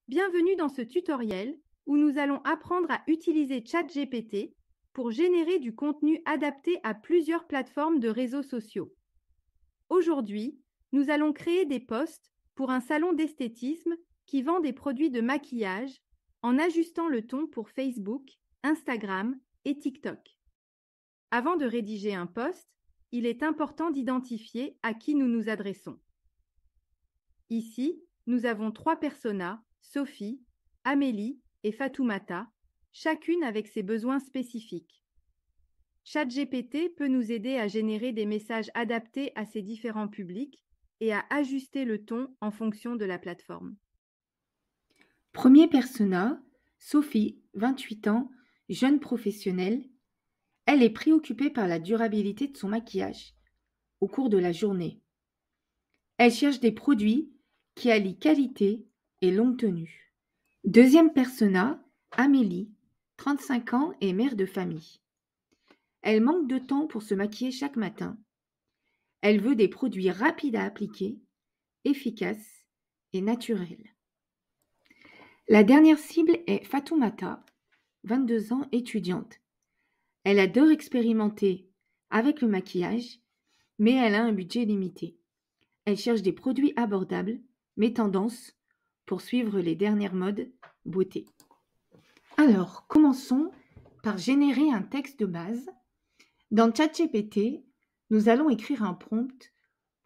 Bienvenue dans ce tutoriel où nous allons apprendre à utiliser ChatGPT pour générer du contenu adapté à plusieurs plateformes de réseaux sociaux. Aujourd'hui, nous allons créer des posts pour un salon d'esthétisme qui vend des produits de maquillage en ajustant le ton pour Facebook, Instagram et TikTok. Avant de rédiger un post, il est important d'identifier à qui nous nous adressons. Ici, nous avons 3 personas, Sophie, Amélie et Fatoumata, chacune avec ses besoins spécifiques. ChatGPT peut nous aider à générer des messages adaptés à ces différents publics et à ajuster le ton en fonction de la plateforme. Premier persona, Sophie, 28 ans, jeune professionnelle. Elle est préoccupée par la durabilité de son maquillage au cours de la journée. Elle cherche des produits qui allient qualité et longue tenue. Deuxième persona, Amélie, 35 ans et mère de famille. Elle manque de temps pour se maquiller chaque matin. Elle veut des produits rapides à appliquer, efficaces et naturels. La dernière cible est Fatoumata, 22 ans, étudiante. Elle adore expérimenter avec le maquillage, mais elle a un budget limité. Elle cherche des produits abordables, mais tendance pour suivre les dernières modes beauté. Alors, commençons par générer un texte de base. Dans ChatGPT, nous allons écrire un prompt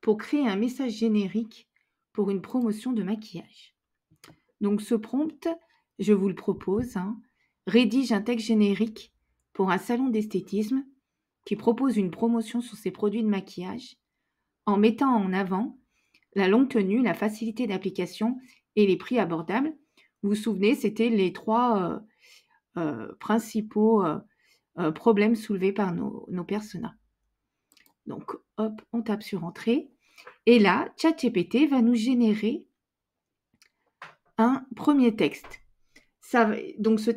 pour créer un message générique pour une promotion de maquillage. Donc ce prompt, je vous le propose, rédige un texte générique pour un salon d'esthétisme qui propose une promotion sur ses produits de maquillage en mettant en avant la longue tenue, la facilité d'application et les prix abordables. Vous vous souvenez, c'était les 3 principaux problèmes soulevés par nos personas. Donc, hop, on tape sur Entrée. Et là, ChatGPT va nous générer un premier texte. Donc, ce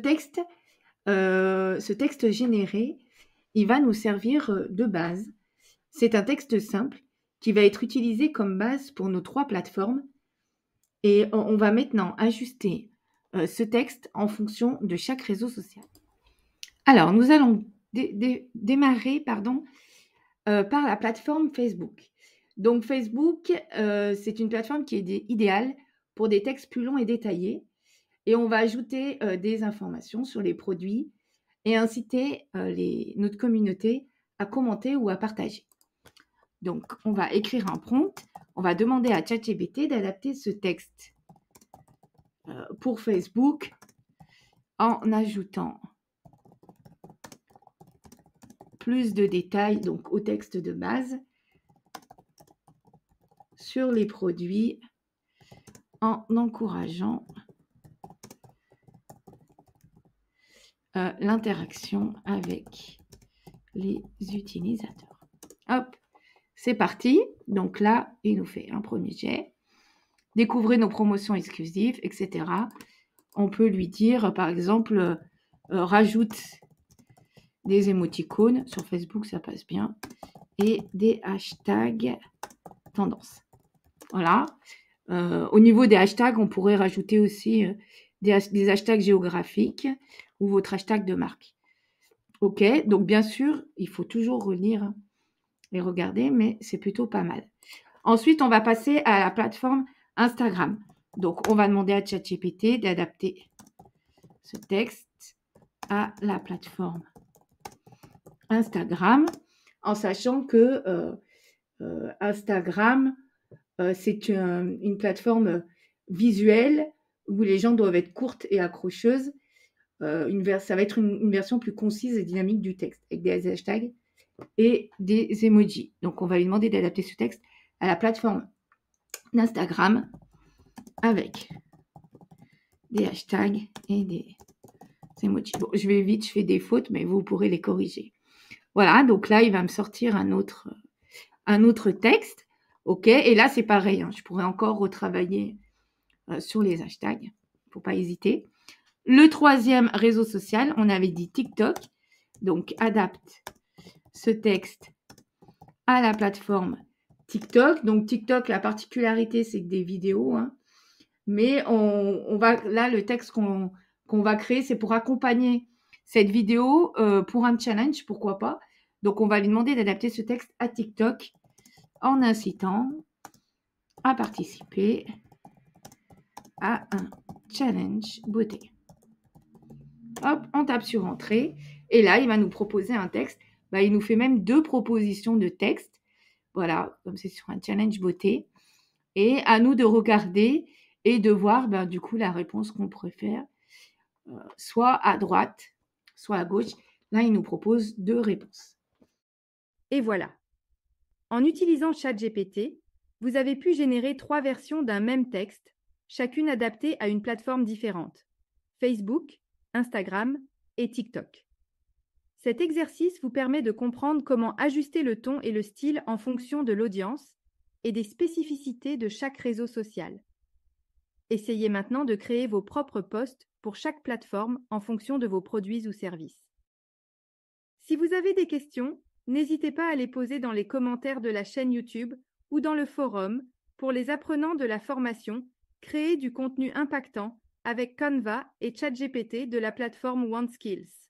texte généré, il va nous servir de base. C'est un texte simple qui va être utilisé comme base pour nos 3 plateformes. Et on va maintenant ajuster ce texte en fonction de chaque réseau social. Alors, nous allons démarrer par la plateforme Facebook. Donc, Facebook, c'est une plateforme qui est idéale pour des textes plus longs et détaillés. Et on va ajouter des informations sur les produits et inciter notre communauté à commenter ou à partager. Donc, on va écrire un prompt. On va demander à ChatGPT d'adapter ce texte pour Facebook en ajoutant plus de détails donc, au texte de base sur les produits en encourageant l'interaction avec les utilisateurs. Hop, c'est parti. Donc là, il nous fait un premier jet. Découvrez nos promotions exclusives, etc. On peut lui dire, par exemple, rajoute des émoticônes. Sur Facebook, ça passe bien. Et des hashtags tendance. Voilà. Au niveau des hashtags, on pourrait rajouter aussi des hashtags géographiques ou votre hashtag de marque. OK, donc bien sûr, il faut toujours relire et regarder, mais c'est plutôt pas mal. Ensuite, on va passer à la plateforme Instagram. Donc, on va demander à ChatGPT d'adapter ce texte à la plateforme Instagram, en sachant que Instagram, c'est une plateforme visuelle où les gens doivent être courtes et accrocheuses. Ça va être une version plus concise et dynamique du texte, avec des hashtags et des emojis. Donc, on va lui demander d'adapter ce texte à la plateforme d'Instagram avec des hashtags et des emojis. Bon, je vais vite, je fais des fautes, mais vous pourrez les corriger. Voilà, donc là, il va me sortir un autre texte. OK, et là, c'est pareil. Je pourrais encore retravailler sur les hashtags. Il ne faut pas hésiter. Le 3e réseau social, on avait dit TikTok. Donc, adapte ce texte à la plateforme TikTok. Donc, TikTok, la particularité, c'est que des vidéos. mais on va là, le texte qu'on va créer, c'est pour accompagner cette vidéo pour un challenge, pourquoi pas. Donc, on va lui demander d'adapter ce texte à TikTok en incitant à participer à un challenge beauté. Hop, on tape sur Entrée. Et là, il va nous proposer un texte. Il nous fait même 2 propositions de texte. Voilà, comme c'est sur un challenge beauté. Et à nous de regarder et de voir, du coup, la réponse qu'on préfère, soit à droite, soit à gauche. Là, il nous propose 2 réponses. Et voilà. En utilisant ChatGPT, vous avez pu générer 3 versions d'un même texte, chacune adaptée à une plateforme différente: Facebook, Instagram et TikTok. Cet exercice vous permet de comprendre comment ajuster le ton et le style en fonction de l'audience et des spécificités de chaque réseau social. Essayez maintenant de créer vos propres posts pour chaque plateforme en fonction de vos produits ou services. Si vous avez des questions, n'hésitez pas à les poser dans les commentaires de la chaîne YouTube ou dans le forum pour les apprenants de la formation Créer du contenu impactant avec Canva et ChatGPT de la plateforme OneSkills.